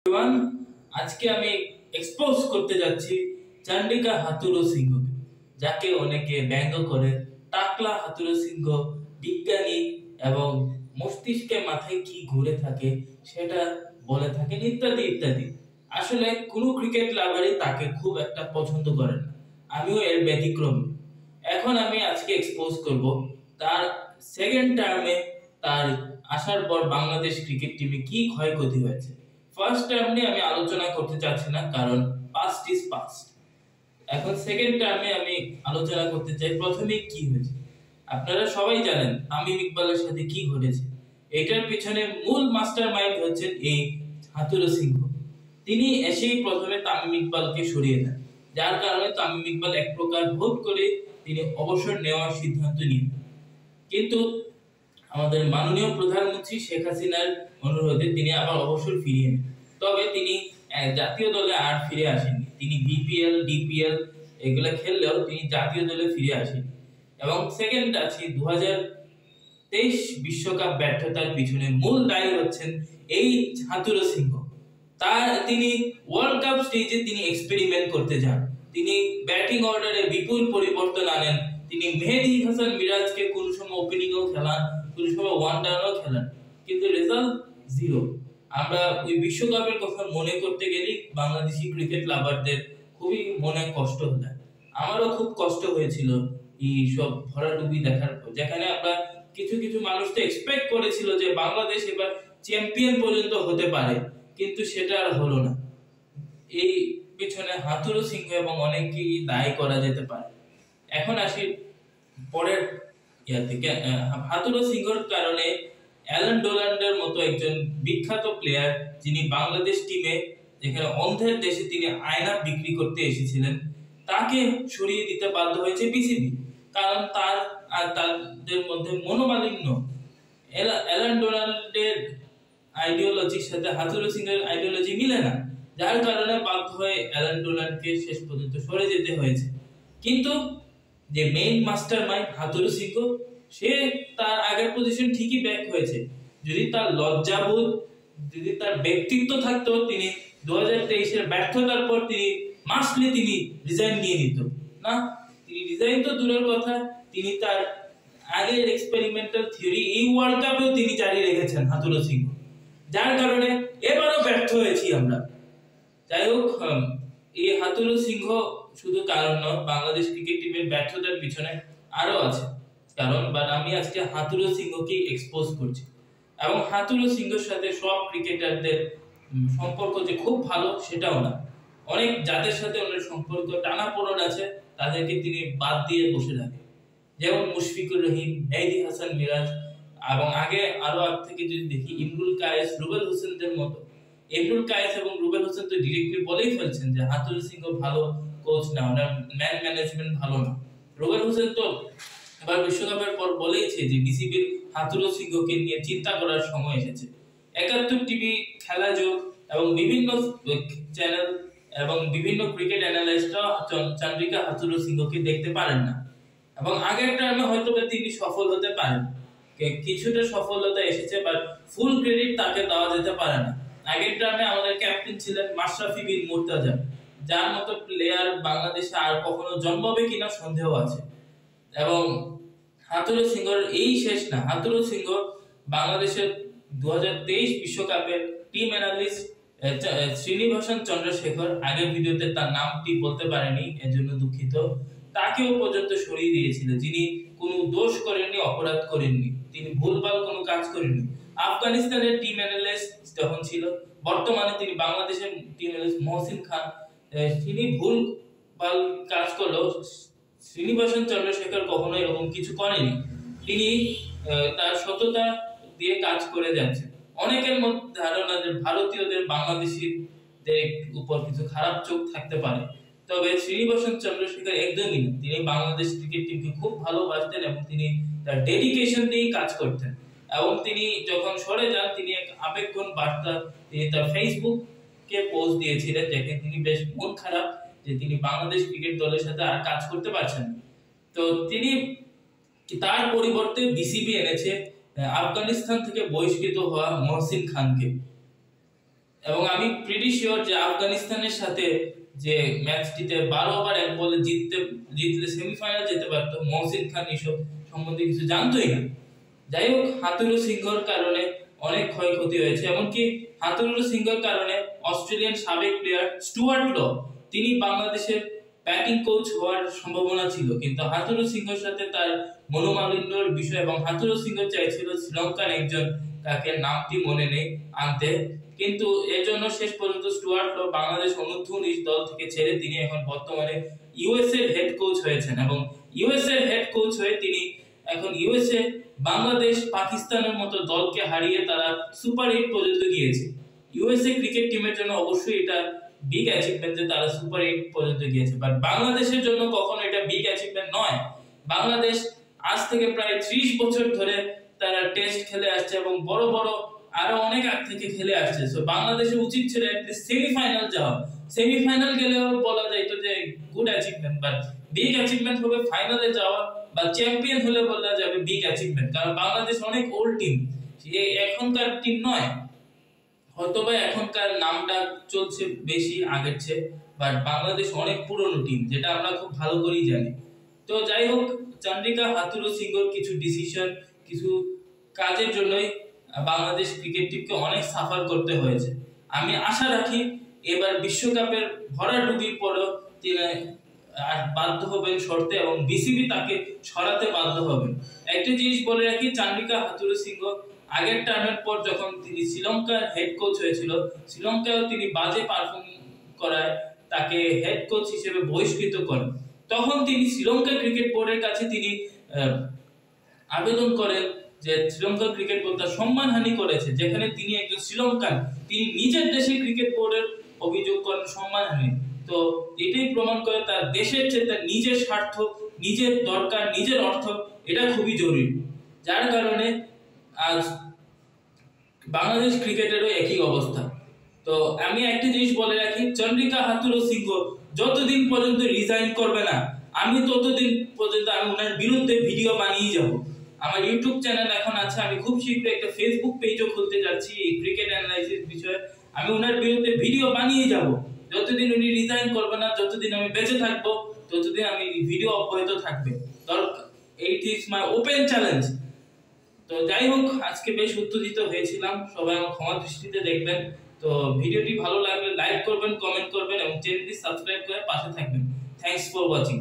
Everyone, আজকে আমি expose করতে যাচ্ছি চন্দ্রিকা হাথুরু সিংহকে, যাকে অনেকে ব্যঙ্গ করে টাকলা হাথুরু সিংহ বিজ্ঞানী এবং মস্তিষ্কে মাথায় কি ঘুরে থাকে সেটা বলে থাকেন ইত্যাদি ইত্যাদি। আসলে কোনো ক্রিকেট লাভারই তাকে খুব একটা পছন্দ করে না, আমিও এর ব্যতিক্রম। এখন আমি আজকে এক্সপোজ করব তার সেকেন্ড টার্মে তার আসার পর বাংলাদেশ ক্রিকেট টিমে কি ক্ষয়ক্ষতি হয়েছে। ফার্স্ট টার্ম নিয়ে আমি আলোচনা করতে চাচ্ছি না, কারণ পাস্ট ইজ পাস্ট। এখন সেকেন্ড টার্মে আমি আলোচনা করতে চাই প্রথমে কি হয়েছে। আপনারা সবাই জানেন তামিম ইকবালের সাথে কি ঘটেছে। এটার পিছনে মূল মাস্টার মাইন্ড হচ্ছেন এই হাথুরু সিংহ। তিনি এসেই প্রথমে তামিম ইকবালকে সরিয়ে দেন, যার কারণে তামিম ইকবাল এক প্রকার ভোট করে তিনি অবসর নেওয়ার সিদ্ধান্ত নিয়ে। কিন্তু আমাদের মাননীয় প্রধানমন্ত্রী শেখ হাসিনার অনুরোধে তিনি আবার অবসর ফিরিয়ে নেন। তবে তিনি জাতীয় দলে আর ফিরে আসেননি। তিনি বিপিএল, ডিপিএল এগুলা খেললেও তিনি জাতীয় দলে ফিরে আসেন। এবং সেকেন্ড আছে 2023 বিশ্বকাপ ব্যর্থতার পিছনে মূল দায়ী হচ্ছেন এই হাথুরু সিংহ। তিনি ওয়ার্ল্ড কাপ স্টেজে তিনি এক্সপেরিমেন্ট করতে যান, তিনি ব্যাটিং অর্ডারে বিপুল পরিবর্তন আনেন, তিনি মেহেদী হাসান মিরাজকে কোন সময় ওপেনিংও খেলান, কোন সময় ওয়ান ডাউনও খেলান, কিন্তু রেজাল্ট জিরো। আমরা ওই বিশ্বকাপের কথা মনে করতে গেলেই বাংলাদেশি ক্রিকেট লাভারদের খুবই মনে কষ্ট হয়। আমারও খুব কষ্ট হয়েছিল এই সব ভরাডুবি দেখার পর, যেখানে আমরা কিছু কিছু মানুষ তো এক্সপেক্ট করেছিল যে বাংলাদেশ এবার চ্যাম্পিয়ন পর্যন্ত হতে পারে, কিন্তু সেটা আর হলো না। এই পিছনে হাথুরু সিংহ এবং অনেকেই দায়ী করা যেতে পারে। এখন আসি পরের থেকে। হাথুরু সিংহর কারণে অ্যালান ডোনাল্ডের মতো একজন বিখ্যাত প্লেয়ার, যিনি বাংলাদেশ টিমে, যেখানে অন্ধের দেশে তিনি আয়না বিক্রি করতে এসেছিলেন, তাকে সরিয়ে দিতে বাধ্য হয়েছে বিসিবি। কারণ তাদের মধ্যে মনোমালিন্য, অ্যালান ডোনাল্ডের আইডিওলজির সাথে হাথুরু সিংহের আইডিওলজি মিলে না, যার কারণে বাধ্য হয়ে অ্যালান ডোনাল্ডকে শেষ পর্যন্ত সরে যেতে হয়েছে। কিন্তু যে মেইন মাস্টার মাইন্ড হাথুরু সিংহ, সে তার আগের পজিশন ঠিকই ব্যাক হয়েছে। যদি তার লজ্জাবোধ, যদি তার ব্যক্তিত্ব থাকতো, তিনি 2023 এর ব্যর্থতার পর তিনি মাসলি তিনি রিজাইন নিয়ে নিত না। তিনি রিজাইন তো দূরের কথা, তিনি তার আগের এক্সপেরিমেন্টাল থিওরি এই ওয়ার্ল্ড কাপেও তিনি জারি রেখেছেন হাথুরু সিংহ, যার কারণে এবারও ব্যর্থ হয়েছি আমরা। যাই হোক, এই হাথুরু সিংহ শুধু কারণ নয়, বাংলাদেশ ক্রিকেট টিমের ব্যর্থতার পিছনে আরো আছে কারণ। বাট আমি আজকে হাথুরু সিংহকে এক্সপোজ করছি। এবং হাথুরু সিংহের সাথে সব ক্রিকেটারদের সম্পর্ক যে খুব ভালো সেটাও না। অনেক যাদের সাথে ওনার সম্পর্ক টানাপোড়েন আছে, তাদেরকে তিনি বাদ দিয়ে বসে থাকেন, যেমন মুশফিকুর রহিম, মেহেদী হাসান মিরাজ, এবং আরো আগ থেকে যদি দেখি ইমরুল কায়েস, রুবেল হোসেনদের মতো। ইমরুল কায়েস এবং রুবেল হোসেন তো ডিরেক্টলি বলেই ফেলছেন যে হাথুরু সিংহ ভালো কোচ না, ওনার ম্যান ম্যানেজমেন্ট ভালো না। রুবেল হোসেন তো এবার বিশ্বকাপের পর বলেইছে যে বিসিবির হাথুরু সিংহকে নিয়ে চিন্তা করার সময় এসেছে। 71 টিভি খেলা যোগ এবং বিভিন্ন চ্যানেল এবং বিভিন্ন ক্রিকেট অ্যানালিস্টরা চন্দ্রিকা হাথুরু সিংহকে দেখতে পারেন না। এবং আগের টার্মে হয়তো তিনি সফল হতে পারেন, কিছুটা সফলতা এসেছে, বাট ফুল ক্রেডিট তাকে দেওয়া যেতে পারে না। আগের টার্মে আমাদের ক্যাপ্টেন ছিলেন মাশরাফি বিন মুর্তজা, যার মতো প্লেয়ার বাংলাদেশে আর কখনো জন্মাবে কিনা সন্দেহ আছে। এবং হাথুরু সিংহর এই শেষ না। হাথুরু সিংহ বাংলাদেশের 2023 বিশ্বকাপের টিম অ্যানালিস্ট শ্রীনিবাসন চন্দ্রশেখর, আগের ভিডিওতে তার নামটি বলতে পারেনি, এজন্য দুঃখিত, তাকেও পর্যন্ত সরিয়ে দিয়েছিল, যিনি কোনো দোষ করেননি, অপরাধ করেননি, তিনি ভুলভাল কোনো কাজ করেননি। আফগানিস্তানের টিম অ্যানালিস্ট যখন ছিল, বর্তমানে তিনি বাংলাদেশের টিম অ্যানালিস্ট মহসিন খান, তিনি ভুলভাল কাজ করলেও শ্রীনিবাসন চন্দ্রশেখর কখনো এরকম কিছু করেনি। তিনি তার সততা দিয়ে কাজ করে যাচ্ছেন। অনেকের মধ্যে ধারণা যে ভারতীয়দের বাংলাদেশিদের উপর কিছু খারাপ চোখ থাকতে পারে, তবে শ্রীনিবাসন চন্দ্রশেখর একদমই না। তিনি বাংলাদেশ ক্রিকেট টিমকে খুব ভালোবাসতেন এবং তিনি তার ডেডিকেশন দিয়ে কাজ করতেন। এবং তিনি যখন সরে যান, তিনি এক আবেগঘন বার্তা তিনি তার ফেসবুকে পোস্ট দিয়েছিলেন, যেখানে তিনি বেশ মন খারাপ যে তিনি বাংলাদেশ ক্রিকেট দলের সাথে আর কাজ করতে পারছেন। তো তিনি তার পরিবর্তে বিসিবি এনেছে আফগানিস্তান থেকে বহিষ্কৃত হওয়া মহসিন খানকে। এবং আমি প্রিটি শিওর যে আফগানিস্তানের সাথে যে ম্যাচটিতে 12 ওভার 1 বলে জিতলে সেমিফাইনাল যেতে পারতো, মহসিন খান এসব সম্বন্ধে কিছু জানতোই না। যাই হোক, হাতুরু সিংহর কারণে অনেক ক্ষয়ক্ষতি হয়েছে। এমনকি হাতুরু সিংহর কারণে অস্ট্রেলিয়ান সাবেক প্লেয়ার স্টুয়ার্ট ল, তিনি বাংলাদেশের ব্যাটিং কোচ হওয়ার সম্ভাবনা ছিল, কিন্তু হাতুরু সিংহর সাথে তার মনোমালিন্যর বিষয় এবং হাতুরু সিংহ চাইছিল শ্রীলঙ্কার একজন, তাকে নামটি মনে নেই, আনতে, কিন্তু এর জন্য শেষ পর্যন্ত স্টুয়ার্ট ল বাংলাদেশ অনূর্ধ্ব-19 দল থেকে ছেড়ে তিনি এখন বর্তমানে ইউএস এর হেড কোচ হয়েছেন এবং ইউএস এর হেড কোচ হয়ে তিনি এখন ইউএসএ, বাংলাদেশ, পাকিস্তানের মতো দলকে হারিয়ে তারা সুপার 8 পর্যন্ত গিয়েছে। ইউএসএ ক্রিকেট টিমের জন্য অবশ্যই এটা বিগ অ্যাচিভমেন্ট যে তারা সুপার 8 পর্যন্ত গিয়েছে, বাট বাংলাদেশের জন্য কখনো এটা বিগ অ্যাচিভমেন্ট নয়। বাংলাদেশ আজ থেকে প্রায় 30 বছর ধরে তারা টেস্ট খেলে আসছে এবং বড় বড় আরো অনেক আগ থেকে খেলে আসছে। সো বাংলাদেশের উচিত ছিল অ্যাটলিস্ট সেমিফাইনাল যাওয়া। সেমিফাইনাল গেলেও বলা যাইতো যে good achievement, but big achievement হবে ফাইনালে যাওয়া বা চ্যাম্পিয়ন হলে বলা যাবে বিগ অ্যাচিভমেন্ট, কারণ বাংলাদেশ অনেক ওল্ড টিম, এখনকার টিম নয়। হয়তোবা এখনকার নামটা চলছে বেশি আগের চেয়ে, বাট বাংলাদেশ অনেক পুরনো টিম, যেটা আমরা খুব ভালো করেই জানি। তো যাই হোক, চন্দ্রিকা হাথুরু সিংহর কিছু ডিসিশন, কিছু কাজের জন্যই বাংলাদেশ ক্রিকেট টিমকে অনেক সাফার করতে হয়েছে। আমি আশা রাখি এবার বিশ্বকাপের ভরাডুবির পরও তিনি আর বাধ্য হবেন সরতে এবং বিসিবি তাকে সরাতে বাধ্য হবেন। একটা জিনিস বলে রাখি, চন্দ্রিকা হাথুরু সিংহ আগের টার্মের পর যখন তিনি শ্রীলঙ্কার হেড কোচ হয়েছিল, শ্রীলঙ্কায়ও তিনি বাজে পারফর্ম করায় তাকে হেড কোচ হিসেবে বহিষ্কৃত করেন। তখন তিনি শ্রীলঙ্কা ক্রিকেট বোর্ডের কাছে তিনি আবেদন করেন যে শ্রীলঙ্কা ক্রিকেট বোর্ড তার সম্মানহানি করেছে, যেখানে তিনি একজন শ্রীলঙ্কান, তিনি নিজের দেশের ক্রিকেট বোর্ডের অভিযোগ করেন সম্মানহানি। তো এটাই প্রমাণ করে তার দেশের চেয়ে তার নিজের স্বার্থ, নিজের দরকার, নিজের অর্থ, এটা খুবই জরুরি। যার কারণে আজ বাংলাদেশ ক্রিকেটেরও একই অবস্থা। তো আমি একটা জিনিস বলে রাখি, চন্দ্রিকা হাথুরু সিংহ যতদিন পর্যন্ত রিজাইন করবে না, আমি ততদিন পর্যন্ত আমি ওনার বিরুদ্ধে ভিডিও বানিয়ে যাব। আমার ইউটিউব চ্যানেল এখন আছে, আমি খুব শীঘ্রই একটা ফেসবুক পেজও খুলতে যাচ্ছি এই ক্রিকেট অ্যানালাইসিস বিষয়ে। আমি ওনার বিরুদ্ধে ভিডিও বানিয়ে যাব। যতদিন উনি রিজাইন করবে না, যতদিন আমি বেঁচে থাকবো, ততদিন আমি ভিডিও অব্যাহত থাকবে। Eight is my open challenge. তো যাই হোক, আজকে বেশ উত্তেজিত হয়েছিলাম, সবাই আমার ক্ষমা দৃষ্টিতে দেখবেন। তো ভিডিওটি ভালো লাগলে লাইক করবেন, কমেন্ট করবেন এবং চ্যানেলটি সাবস্ক্রাইব করে পাশে থাকবেন। Thanks for watching.